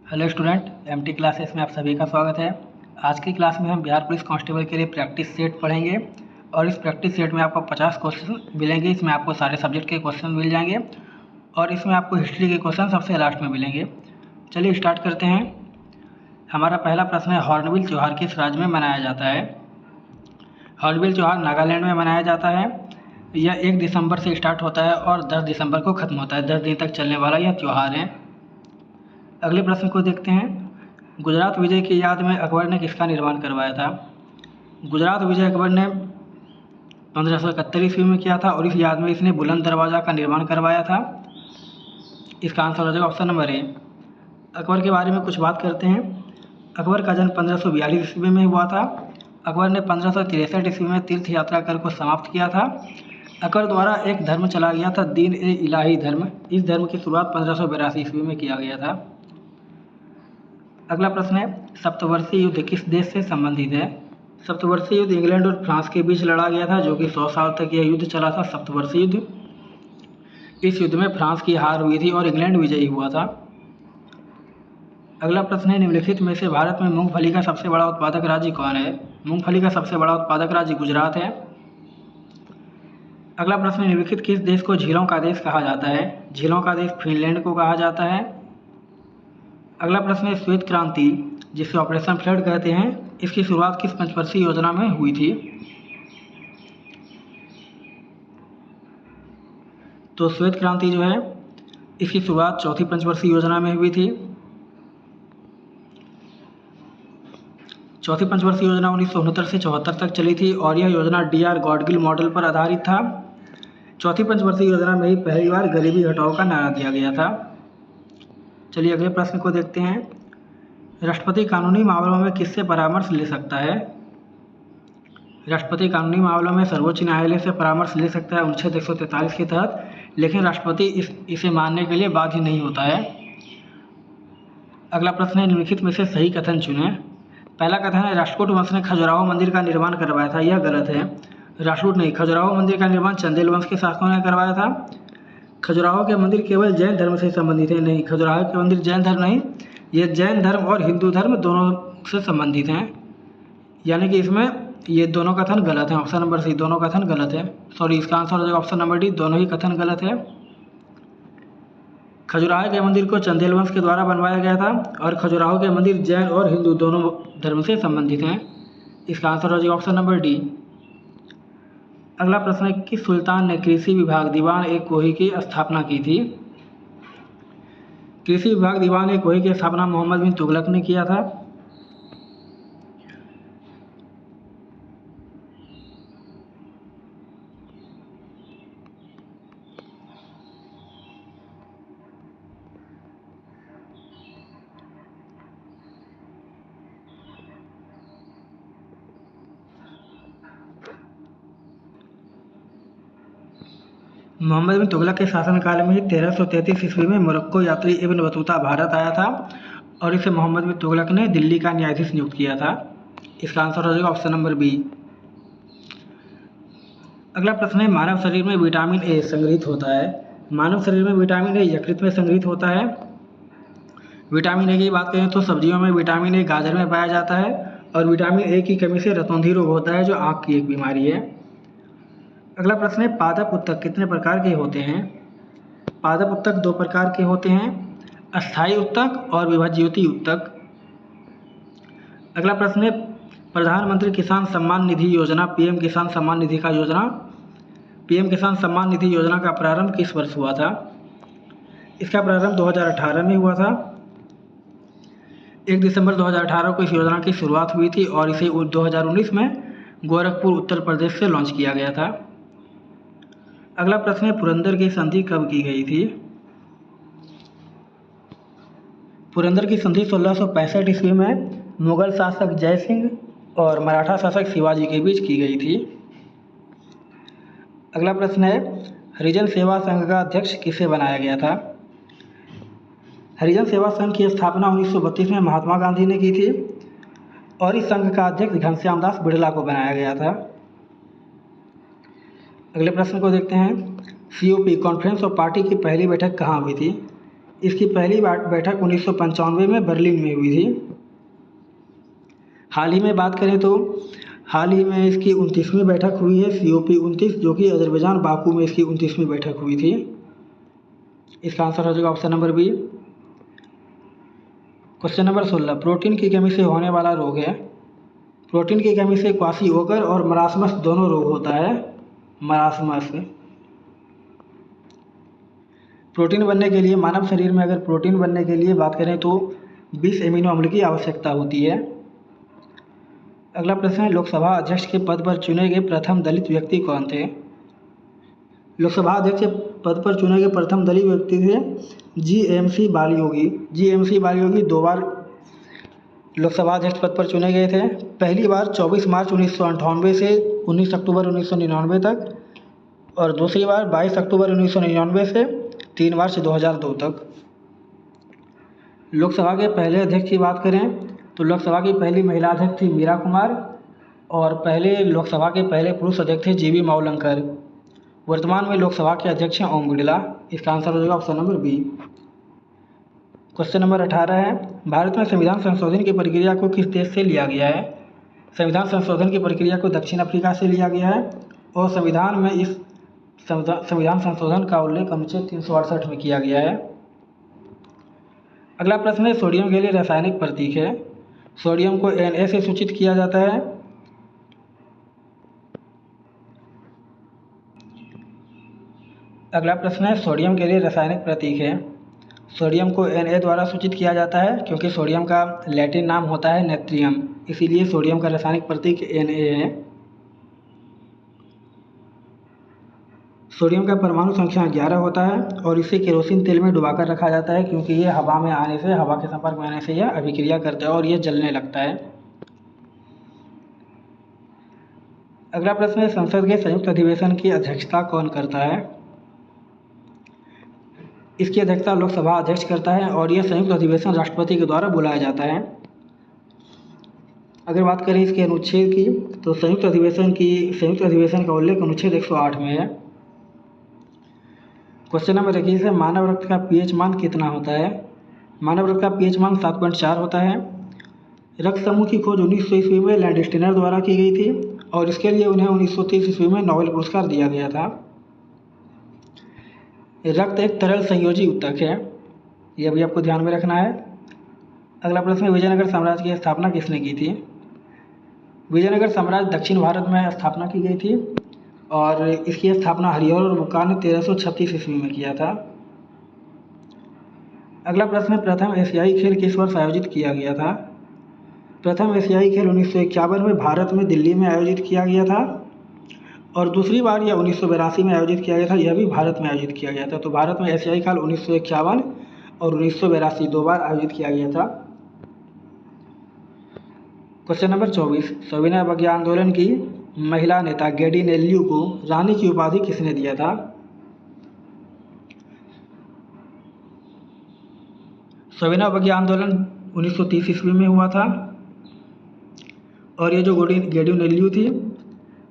Hello student, MT classes में आप सभी का स्वागत है। आज की क्लास में हम बिहार पुलिस कांस्टेबल के लिए प्रैक्टिस सेट पढ़ेंगे और इस प्रैक्टिस सेट में आपको 50 क्वेश्चन मिलेंगे। इसमें आपको सारे सब्जेक्ट के क्वेश्चन मिल जाएंगे और इसमें आपको हिस्ट्री के क्वेश्चन सबसे लास्ट में मिलेंगे। चलिए स्टार्ट करते हैं। हमारा पहला प्रश्न है, हॉर्नबिल त्यौहार किस राज्य में मनाया जाता है? हॉर्नबिल त्यौहार नागालैंड में मनाया जाता है। यह 1 दिसंबर से स्टार्ट होता है और 10 दिसंबर को ख़त्म होता है। 10 दिन तक चलने वाला यह त्यौहार है। अगले प्रश्न को देखते हैं। गुजरात विजय की याद में अकबर ने किसका निर्माण करवाया था? गुजरात विजय अकबर ने 1571 ईस्वी में किया था और इस याद में इसने बुलंद दरवाज़ा का निर्माण करवाया था। इसका आंसर हो जाएगा ऑप्शन नंबर ए। अकबर के बारे में कुछ बात करते हैं। अकबर का जन्म 1542 ईस्वी में हुआ था। अकबर ने 1563 ईस्वी में तीर्थ यात्रा कर को समाप्त किया था। अकबर द्वारा एक धर्म चला गया था, दीन ए इलाही धर्म। इस धर्म की शुरुआत 1582 ईस्वी में किया गया था। अगला प्रश्न है, सप्तवर्षीय युद्ध किस देश से संबंधित है? सप्तवर्षीय युद्ध इंग्लैंड और फ्रांस के बीच लड़ा गया था, जो कि 100 साल तक यह युद्ध चला था, सप्तवर्षीय युद्ध। इस युद्ध में फ्रांस की हार हुई थी और इंग्लैंड विजयी हुआ था। अगला प्रश्न है, निम्नलिखित में से भारत में मूंगफली का सबसे बड़ा उत्पादक राज्य कौन है? मूंगफली का सबसे बड़ा उत्पादक राज्य गुजरात है। अगला प्रश्न है, निम्नलिखित किस देश को झीलों का देश कहा जाता है? झीलों का देश फिनलैंड को कहा जाता है। अगला प्रश्न है, श्वेत क्रांति जिसे ऑपरेशन फ्लड कहते हैं, इसकी शुरुआत किस पंचवर्षीय योजना में हुई थी? तो श्वेत क्रांति जो है इसकी शुरुआत चौथी पंचवर्षीय योजना में हुई थी। चौथी पंचवर्षीय योजना 1969 से 74 तक चली थी और यह योजना DR गॉडगिल मॉडल पर आधारित था। चौथी पंचवर्षीय योजना में ही पहली बार गरीबी हटाओ का नारा दिया गया था। चलिए अगले प्रश्न को देखते हैं। राष्ट्रपति कानूनी मामलों में किससे परामर्श ले सकता है? राष्ट्रपति कानूनी मामलों में सर्वोच्च न्यायालय से परामर्श ले सकता है अनुच्छेद 143 के तहत, लेकिन राष्ट्रपति इसे मानने के लिए बाध्य नहीं होता है। अगला प्रश्न है, निम्नलिखित में से सही कथन चुनें। पहला कथन है, राष्ट्रकूट वंश ने खजुराहो मंदिर का निर्माण करवाया था। यह गलत है। राष्ट्रकूट नहीं, खजुराहो मंदिर का निर्माण चंदेल वंश के शासकों ने करवाया था। खजुराहो के मंदिर केवल जैन धर्म से संबंधित है। नहीं, खजुराहो के मंदिर जैन धर्म नहीं, ये जैन धर्म और हिंदू धर्म दोनों से संबंधित हैं। यानी कि इसमें ये दोनों कथन गलत हैं। ऑप्शन नंबर सी, दोनों कथन गलत है। सॉरी, इसका आंसर हो जाएगा ऑप्शन नंबर डी, दोनों ही कथन गलत है। खजुराहो के मंदिर को चंदेल वंश के द्वारा बनवाया गया था और खजुराहो के मंदिर जैन और हिंदू दोनों धर्म से संबंधित हैं। इसका आंसर हो जाएगा ऑप्शन नंबर डी। अगला प्रश्न है, किस सुल्तान ने कृषि विभाग दीवान ए कोही की स्थापना की थी? कृषि विभाग दीवान ए कोही की स्थापना मोहम्मद बिन तुगलक ने किया था। मोहम्मद बिन तुगलक के शासनकाल में ही 1333 ईस्वी में मोरक्को यात्री इब्न बतूता भारत आया था और इसे मोहम्मद बिन तुगलक ने दिल्ली का न्यायाधीश नियुक्त किया था। इसका आंसर हो जाएगा ऑप्शन नंबर बी। अगला प्रश्न है, मानव शरीर में विटामिन ए संग्रहित होता है। मानव शरीर में विटामिन ए यकृत में संग्रहित होता है। विटामिन ए की बात करें तो सब्जियों में विटामिन ए गाजर में पाया जाता है और विटामिन ए की कमी से रतौंधी रोग होता है, जो आँख की एक बीमारी है। अगला प्रश्न है, पादप उत्तक कितने प्रकार के होते हैं? पादप उत्तक 2 प्रकार के होते हैं, अस्थायी उत्तक और विभज्योति उत्तक। अगला प्रश्न है, प्रधानमंत्री किसान सम्मान निधि योजना PM किसान सम्मान निधि योजना का प्रारंभ किस वर्ष हुआ था? इसका प्रारंभ 2018 में हुआ था। 1 दिसंबर 2018 को इस योजना की शुरुआत हुई थी और इसे 2019 में गोरखपुर उत्तर प्रदेश से लॉन्च किया गया था। अगला प्रश्न है, पुरंदर की संधि कब की गई थी? पुरंदर की संधि 1665 ईस्वी में मुगल शासक जय सिंह और मराठा शासक शिवाजी के बीच की गई थी। अगला प्रश्न है, हरिजन सेवा संघ का अध्यक्ष किसे बनाया गया था? हरिजन सेवा संघ की स्थापना 1932 में महात्मा गांधी ने की थी और इस संघ का अध्यक्ष घनश्याम दास बिड़ला को बनाया गया था। अगले प्रश्न को देखते हैं, COP कॉन्फ्रेंस ऑफ पार्टी की पहली बैठक कहाँ हुई थी? इसकी पहली बैठक 1995 में बर्लिन में हुई थी। हाल ही में बात करें तो हाल ही में इसकी 29वीं बैठक हुई है, COP29, जो कि अजरबैजान बाकू में इसकी 29वीं बैठक हुई थी। इसका आंसर हो जाएगा option number B. Question number 16, प्रोटीन की कमी से होने वाला रोग है। प्रोटीन की कमी से क्वाशीओकर और मरासमस दोनों रोग होता है। मरासमस। प्रोटीन बनने के लिए मानव शरीर में अगर प्रोटीन बनने के लिए बात करें तो 20 एमिनो अम्ल की आवश्यकता होती है। अगला प्रश्न है, लोकसभा अध्यक्ष के पद पर चुने गए प्रथम दलित व्यक्ति कौन थे? लोकसभा अध्यक्ष के पद पर चुने गए प्रथम दलित व्यक्ति थे GMC बालयोगी। GMC बालयोगी 2 बार लोकसभा अध्यक्ष पद पर चुने गए थे। पहली बार 24 मार्च 1998 से 19 अक्टूबर 1999 तक, और दूसरी बार 22 अक्टूबर 1999 से 3 मार्च 2002 तक। लोकसभा के पहले अध्यक्ष की बात करें तो लोकसभा की पहली महिला अध्यक्ष थी मीरा कुमार, और पहले लोकसभा के पहले पुरुष अध्यक्ष थे GV मावलंकर। वर्तमान में लोकसभा के अध्यक्ष हैं ओम बिरला। इसका आंसर हो जाएगा option number B. Question number 18 है, भारत में संविधान संशोधन की प्रक्रिया को किस देश से लिया गया है? संविधान संशोधन की प्रक्रिया को दक्षिण अफ्रीका से लिया गया है, और संविधान में इस संविधान संशोधन का उल्लेख अनुच्छेद 368 में किया गया है। अगला प्रश्न है, सोडियम के लिए रासायनिक प्रतीक है। सोडियम को Na से सूचित किया जाता है। अगला प्रश्न है, सोडियम के लिए रासायनिक प्रतीक है। सोडियम को Na द्वारा सूचित किया जाता है, क्योंकि सोडियम का लैटिन नाम होता है नेट्रियम, इसीलिए सोडियम का रासायनिक प्रतीक Na है। सोडियम का परमाणु संख्या 11 होता है, और इसे केरोसिन तेल में डुबाकर रखा जाता है, क्योंकि ये हवा में आने से, हवा के संपर्क में आने से यह अभिक्रिया करता है और यह जलने लगता है। अगला प्रश्न है, संसद के संयुक्त अधिवेशन की अध्यक्षता कौन करता है? इसकी अध्यक्षता लोकसभा अध्यक्ष करता है, और यह संयुक्त अधिवेशन राष्ट्रपति के द्वारा बुलाया जाता है। अगर बात करें इसके अनुच्छेद की तो संयुक्त अधिवेशन का उल्लेख अनुच्छेद 108 में है। क्वेश्चन नंबर 21 है, मानव रक्त का pH मान कितना होता है? मानव रक्त का pH मान 7.4 होता है। रक्त समूह की खोज 1900 ईस्वी में लैंडस्टीनर द्वारा की गई थी, और इसके लिए उन्हें 1930 ईस्वी में नोबेल पुरस्कार दिया गया था। रक्त एक तरल संयोजी ऊतक है, यह भी आपको ध्यान में रखना है। अगला प्रश्न है, विजयनगर साम्राज्य की स्थापना किसने की थी? विजयनगर साम्राज्य दक्षिण भारत में स्थापना की गई थी, और इसकी स्थापना हरिहर और बुक्का ने 1336 ईस्वी में किया था। अगला प्रश्न है, प्रथम एशियाई खेल किस वर्ष आयोजित किया गया था? प्रथम एशियाई खेल 1951 में भारत में दिल्ली में आयोजित किया गया था, और दूसरी बार यह 1982 में आयोजित किया गया था, यह भी भारत में आयोजित किया गया था। तो भारत में एशियाई खेल 1951 और 1982 2 बार आयोजित किया गया था। क्वेश्चन नंबर 24, सविनय अवज्ञा आंदोलन की महिला नेता गेडी नेल्लू को रानी की उपाधि किसने दिया था? सविनय अवज्ञा आंदोलन 1930 ईस्वी में हुआ था, और ये जो गेडी नेल्लू थी,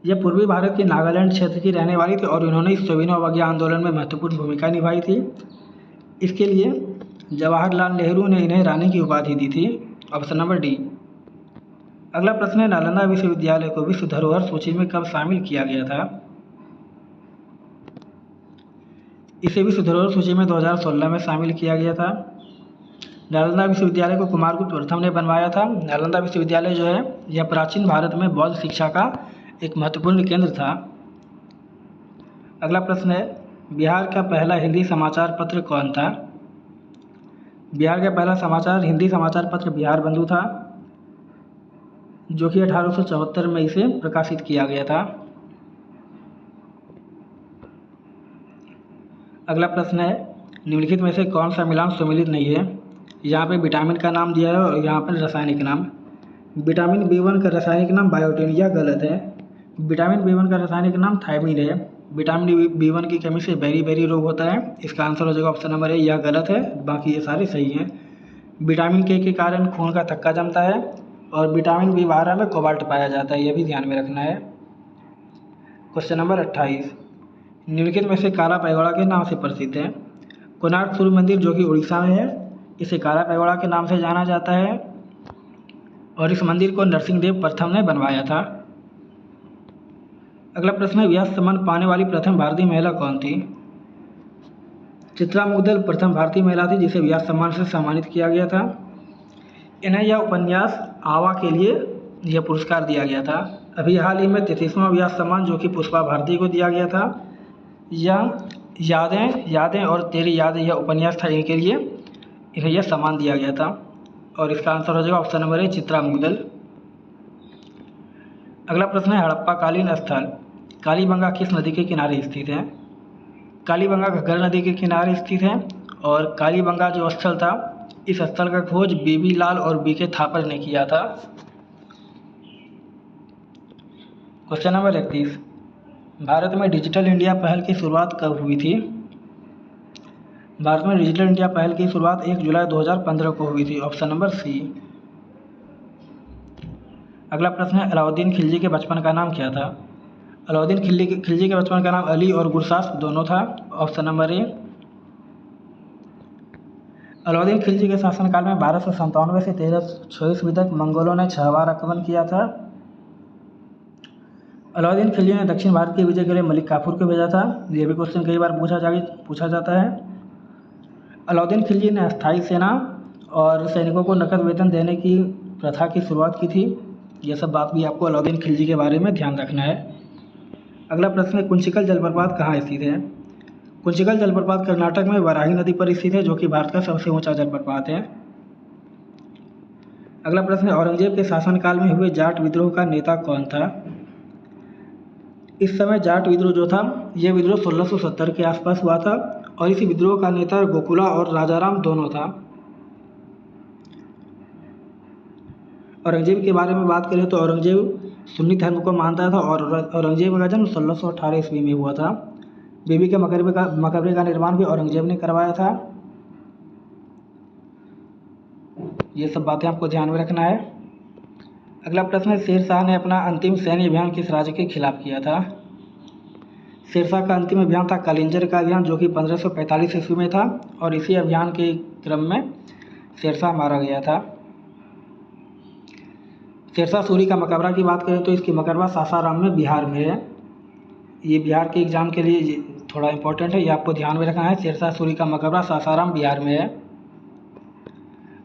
यह पूर्वी भारत के नागालैंड क्षेत्र की रहने वाली थी, और इन्होंने इस सविनय अवज्ञा आंदोलन में महत्वपूर्ण भूमिका निभाई थी। इसके लिए जवाहरलाल नेहरू ने इन्हें रानी की उपाधि दी थी। Option number D. अगला प्रश्न है, नालंदा विश्वविद्यालय को विश्व धरोहर सूची में कब शामिल किया गया था? इसे विश्व धरोहर सूची में 2016 में शामिल किया गया था। नालंदा विश्वविद्यालय को कुमारगुप्त प्रथम ने बनवाया था। नालंदा विश्वविद्यालय जो है यह प्राचीन भारत में बौद्ध शिक्षा का एक महत्वपूर्ण केंद्र था। अगला प्रश्न है, बिहार का पहला हिंदी समाचार पत्र कौन था? बिहार का पहला हिंदी समाचार पत्र बिहार बंधु था, जो कि 1874 में इसे प्रकाशित किया गया था। अगला प्रश्न है, निम्नलिखित में से कौन सा मिलान सुमेलित नहीं है? यहाँ पे विटामिन का नाम दिया है और यहाँ पर रासायनिक नाम। विटामिन B1 का रासायनिक नाम बायोटिन, यह गलत है। विटामिन B1 का रासायनिक नाम थायमिन है। विटामिन B1 की कमी से बेरी रोग होता है। इसका आंसर हो जाएगा ऑप्शन नंबर ए, यह गलत है, बाकी ये सारे सही हैं। विटामिन के कारण खून का थक्का जमता है, और विटामिन B12 में कोबाल्ट पाया जाता है, यह भी ध्यान में रखना है। क्वेश्चन नंबर 28, निम्नलिखित में से काला पैगोडा के नाम से प्रसिद्ध है? कोणार्क सूर्य मंदिर जो कि उड़ीसा में है, इसे काला पैगोडा के नाम से जाना जाता है और इस मंदिर को नरसिंहदेव प्रथम ने बनवाया था। अगला प्रश्न है, व्यास सम्मान पाने वाली प्रथम भारतीय महिला कौन थी? चित्रा मुग्धल प्रथम भारतीय महिला थी जिसे व्यास सम्मान से सम्मानित किया गया था। इन्हें यह उपन्यास आवा के लिए यह पुरस्कार दिया गया था। अभी हाल ही में 33वां व्यास सम्मान जो कि पुष्पा भारती को दिया गया था। यह यादें और तेरी यादें यह उपन्यास था, इनके लिए इन्हें यह सम्मान दिया गया था और इसका आंसर हो जाएगा ऑप्शन नंबर ए, चित्रा मुग्धल। अगला प्रश्न है, हड़प्पा कालीन स्थल कालीबंगा किस नदी के किनारे स्थित है? कालीबंगा घग्गर नदी के किनारे स्थित है और कालीबंगा जो स्थल था, इस स्थल का खोज बीबी लाल और बीके थापर ने किया था। क्वेश्चन नंबर 31, भारत में डिजिटल इंडिया पहल की शुरुआत कब हुई थी? भारत में डिजिटल इंडिया पहल की शुरुआत 1 जुलाई 2015 को हुई थी, ऑप्शन नंबर सी। अगला प्रश्न है, अलाउद्दीन खिलजी के बचपन का नाम क्या था? अलाउद्दीन खिलजी के बचपन का नाम अली और गुरसास दोनों था, option number A. Alauddin Khilji के शासनकाल में 1297 से 1326 तक मंगोलों ने 6 बार आक्रमण किया था। अलाउद्दीन खिलजी ने दक्षिण भारत की विजय के लिए मलिक काफूर को भेजा था। यह भी क्वेश्चन कई बार पूछा जाता है। अलाउद्दीन खिलजी ने अस्थायी सेना और सैनिकों को नकद वेतन देने की प्रथा की शुरुआत की थी। यह सब बात भी आपको अलाउद्दीन खिलजी के बारे में ध्यान रखना है। अगला प्रश्न है, कुंचिकल जलप्रपात कहाँ स्थित है? कुंचिकल जलप्रपात कर्नाटक में वराही नदी पर स्थित है जो कि भारत का सबसे ऊंचा जलप्रपात है। अगला प्रश्न है, औरंगजेब के शासनकाल में हुए जाट विद्रोह का नेता कौन था? इस समय जाट विद्रोह जो था, यह विद्रोह 1670 के आसपास हुआ था और इस विद्रोह का नेता गोकुला और राजाराम दोनों था। औरंगजेब के बारे में बात करें तो औरंगजेब सुन्नी धर्म को मानता था और औरंगजेब का जन्म 1618 ईस्वी में हुआ था। बीबी के मकबरे का निर्माण भी औरंगजेब ने करवाया था। ये सब बातें आपको ध्यान में रखना है। अगला प्रश्न है, शेरशाह ने अपना अंतिम सैन्य अभियान किस राज्य के खिलाफ किया था? शेरशाह का अंतिम अभियान था कालिंजर का अभियान जो कि 1545 ईस्वी में था और इसी अभियान के क्रम में शेरशाह मारा गया था। शेरशाह सूरी का मकबरा की बात करें तो इसकी मकबरा सासाराम में बिहार में है। ये बिहार के एग्जाम के लिए थोड़ा इंपॉर्टेंट है, ये आपको ध्यान में रखना है। शेरशाह सूरी का मकबरा सासाराम बिहार में है।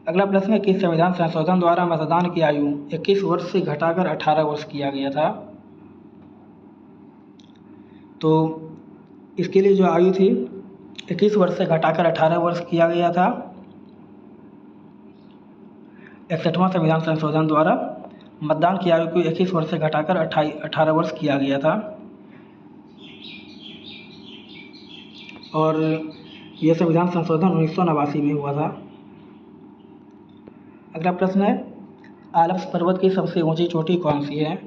अगला प्रश्न है, किस संविधान संशोधन द्वारा मतदान की आयु 21 वर्ष से घटाकर 18 वर्ष किया गया था? तो इसके लिए जो आयु थी 21 वर्ष से घटाकर 18 वर्ष किया गया था। 61वां संविधान संशोधन द्वारा मतदान की आयु को 21 वर्ष से घटाकर 18 वर्ष किया गया था और यह संविधान संशोधन 1989 में हुआ था। अगला प्रश्न है, आल्प्स पर्वत की सबसे ऊंची चोटी कौन सी है?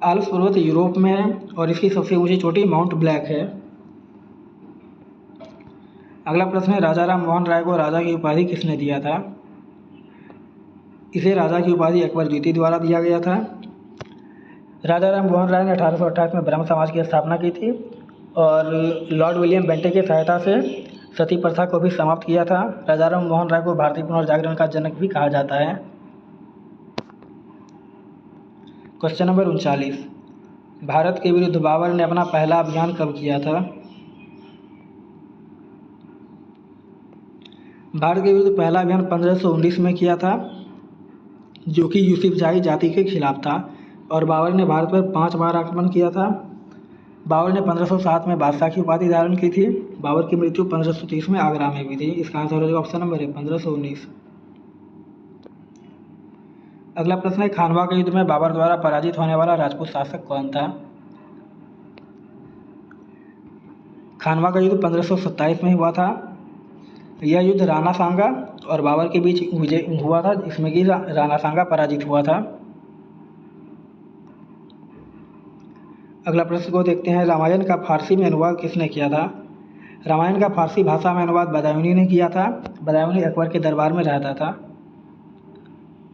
आल्प्स पर्वत यूरोप में है और इसकी सबसे ऊंची चोटी माउंट ब्लैक है। अगला प्रश्न है, राजा राम मोहन राय को राजा की उपाधि किसने दिया था? इसे राजा की उपाधि अकबर द्वितीय द्वारा दिया गया था। राजा राम मोहन राय ने 1828 में ब्रह्म समाज की स्थापना की थी और लॉर्ड विलियम बेंटे की सहायता से सती प्रथा को भी समाप्त किया था। राजा राम मोहन राय को भारतीय पुनर्जागरण का जनक भी कहा जाता है। क्वेश्चन नंबर 39, भारत के विरुद्ध बाबर ने अपना पहला अभियान कब किया था? भारत के विरुद्ध पहला अभियान 1519 में किया था जो कि यूसुफजाई जाति के खिलाफ था और बाबर ने भारत पर 5 बार आक्रमण किया था। बाबर ने 1507 में बादशाह की उपाधि धारण की थी। बाबर की मृत्यु 1530 में आगरा में हुई थी। इसका आंसर हो जाएगा ऑप्शन नंबर है 1519। अगला प्रश्न है, खानवा के युद्ध में बाबर द्वारा पराजित होने वाला राजपूत शासक कौन था? खानवा का युद्ध 1527 में हुआ था। यह युद्ध राणा सांगा और बाबर के बीच विजय हुआ था, इसमें कि राणा सांगा पराजित हुआ था। अगला प्रश्न को देखते हैं, रामायण का फारसी में अनुवाद किसने किया था? रामायण का फारसी भाषा में अनुवाद बदायूनी ने किया था। बदायूनी अकबर के दरबार में रहता था।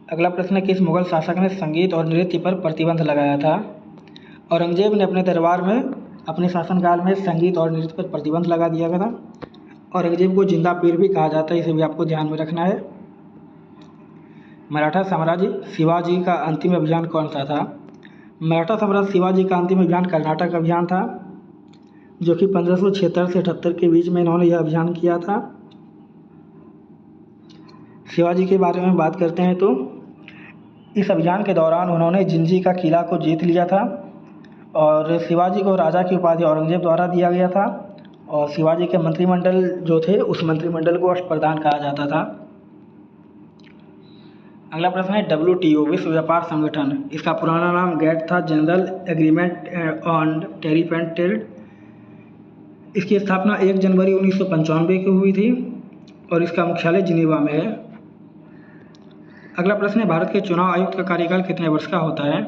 अगला प्रश्न है, किस मुगल शासक ने संगीत और नृत्य पर प्रतिबंध लगाया था? औरंगजेब ने अपने दरबार में अपने शासनकाल में संगीत और नृत्य पर प्रतिबंध लगा दिया था। औरंगजेब को जिंदा पीर भी कहा जाता है, इसे भी आपको ध्यान में रखना है। मराठा साम्राज्य शिवाजी का अंतिम अभियान कौन सा था? मराठा साम्राज्य शिवाजी का अंतिम अभियान कर्नाटक अभियान था, जो कि 1576 से 78 के बीच में इन्होंने यह अभियान किया था। शिवाजी के बारे में बात करते हैं तो इस अभियान के दौरान उन्होंने जिंजी का किला को जीत लिया था और शिवाजी को राजा की उपाधि औरंगजेब द्वारा दिया गया था और शिवाजी के मंत्रिमंडल जो थे उस मंत्रिमंडल को अष्टप्रधान कहा जाता था। अगला प्रश्न है WTO विश्व व्यापार संगठन, इसका पुराना नाम GATT था, general agreement on tariff and trade. इसकी स्थापना 1 जनवरी 1995 को हुई थी और इसका मुख्यालय जिनेवा में है। अगला प्रश्न है भारत के चुनाव आयुक्त का कार्यकाल कितने वर्ष का होता है?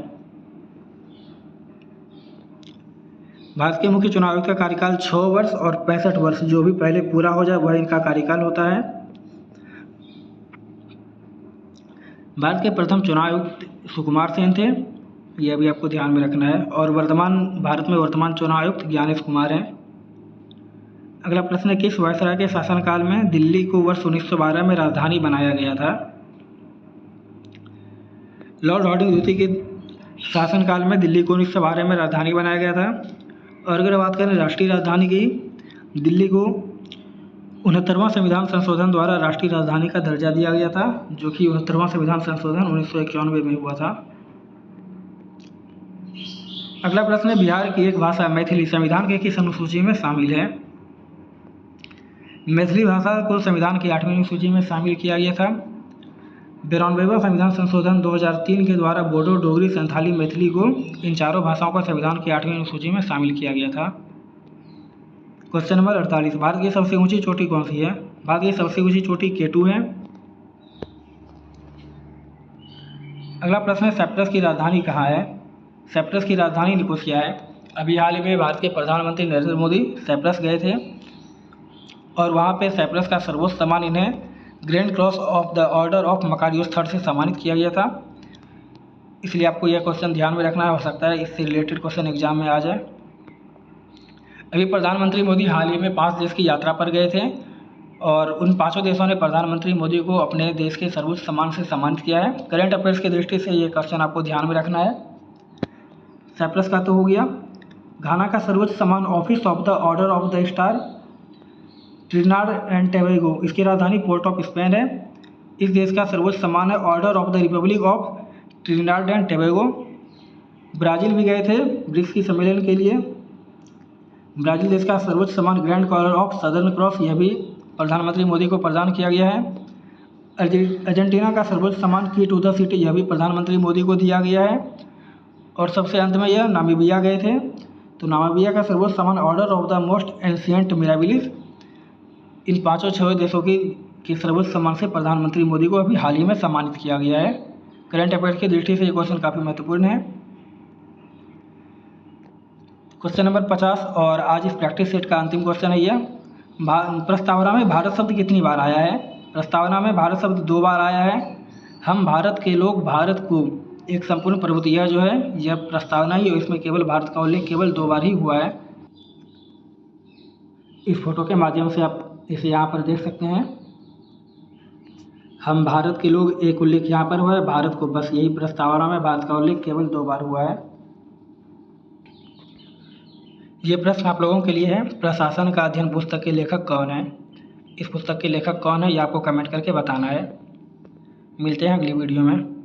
भारत के मुख्य चुनाव आयुक्त का कार्यकाल 6 वर्ष और 65 वर्ष, जो भी पहले पूरा हो जाए वह इनका कार्यकाल होता है। भारत के प्रथम चुनाव आयुक्त सुकुमार सेन थे, यह भी आपको ध्यान में रखना है, और भारत में वर्तमान चुनाव आयुक्त ज्ञानेश कुमार हैं। अगला प्रश्न है किस वायसराय के शासनकाल में दिल्ली को वर्ष 1912 में राजधानी बनाया गया था? लॉर्ड हार्डिंग द्वितीय के शासनकाल में दिल्ली को 1912 में राजधानी बनाया गया था। और अगर बात करें राष्ट्रीय राजधानी की, दिल्ली को 69वां संविधान संशोधन द्वारा राष्ट्रीय राजधानी का दर्जा दिया गया था, जो कि 69वां संविधान संशोधन 1991 में हुआ था। अगला प्रश्न है बिहार की एक भाषा मैथिली संविधान के किस अनुसूची में शामिल है? मैथिली भाषा को संविधान की 8वीं अनुसूची में शामिल किया गया था। 92वां संविधान संशोधन 2003 के द्वारा बोडो, डोगरी, संथाली, मैथिली को इन चारों भाषाओं को संविधान की 8वीं अनुसूची में शामिल किया गया था। क्वेश्चन नंबर 48, भारत की सबसे ऊंची चोटी कौन सी है? भारत की सबसे ऊंची चोटी केटू है। अगला प्रश्न है साइप्रस की राजधानी कहाँ है? साइप्रस की राजधानी निकोसिया है। अभी हाल ही में भारत के प्रधानमंत्री नरेंद्र मोदी साइप्रस गए थे और वहाँ पे साइप्रस का सर्वोच्च सम्मान इन्हें grand cross of the order of Makarios III से सम्मानित किया गया था। इसलिए आपको यह क्वेश्चन ध्यान में रखना हो सकता है इससे रिलेटेड क्वेश्चन एग्जाम में आ जाए। अभी प्रधानमंत्री मोदी हाल ही में 5 देश की यात्रा पर गए थे और उन 5 देशों ने प्रधानमंत्री मोदी को अपने देश के सर्वोच्च सम्मान से सम्मानित किया है। करंट अफेयर्स की दृष्टि से ये क्वेश्चन आपको ध्यान में रखना है। साइप्रस का तो हो गया। घाना का सर्वोच्च सम्मान office of the order of the star Trinidad and Tobago, इसकी राजधानी पोर्ट ऑफ स्पेन है। इस देश का सर्वोच्च सम्मान है order of the Republic of Trinidad and Tobago. Brazil भी गए थे ब्रिक्स की सम्मेलन के लिए। ब्राज़ील देश का सर्वोच्च सम्मान grand collar of southern cross, यह भी प्रधानमंत्री मोदी को प्रदान किया गया है। अर्जेंटीना का सर्वोच्च सम्मान की टू द सिटी, यह भी प्रधानमंत्री मोदी को दिया गया है। और सबसे अंत में यह नामीबिया गए थे, तो नामीबिया का सर्वोच्च सम्मान order of the most ancient Mirabilis. इन 5-6 देशों की सर्वोच्च सम्मान से प्रधानमंत्री मोदी को अभी हाल ही में सम्मानित किया गया है। करंट अफेयर्स की दृष्टि से ये क्वेश्चन काफ़ी महत्वपूर्ण है। क्वेश्चन नंबर 50 और आज इस प्रैक्टिस सेट का अंतिम क्वेश्चन है यह। प्रस्तावना में भारत शब्द कितनी बार आया है? प्रस्तावना में भारत शब्द 2 बार आया है। हम भारत के लोग भारत को एक संपूर्ण प्रभुत्व, यह जो है यह प्रस्तावना ही, और इसमें केवल भारत का उल्लेख केवल 2 बार ही हुआ है। इस फोटो के माध्यम से आप इसे यहाँ पर देख सकते हैं। हम भारत के लोग एक उल्लेख यहाँ पर हुआ है, भारत को, बस यही प्रस्तावना में भारत का उल्लेख केवल 2 बार हुआ है। ये प्रश्न आप लोगों के लिए है, प्रशासन का अध्ययन पुस्तक के लेखक कौन है? इस पुस्तक के लेखक कौन है ये आपको कमेंट करके बताना है। मिलते हैं अगली वीडियो में।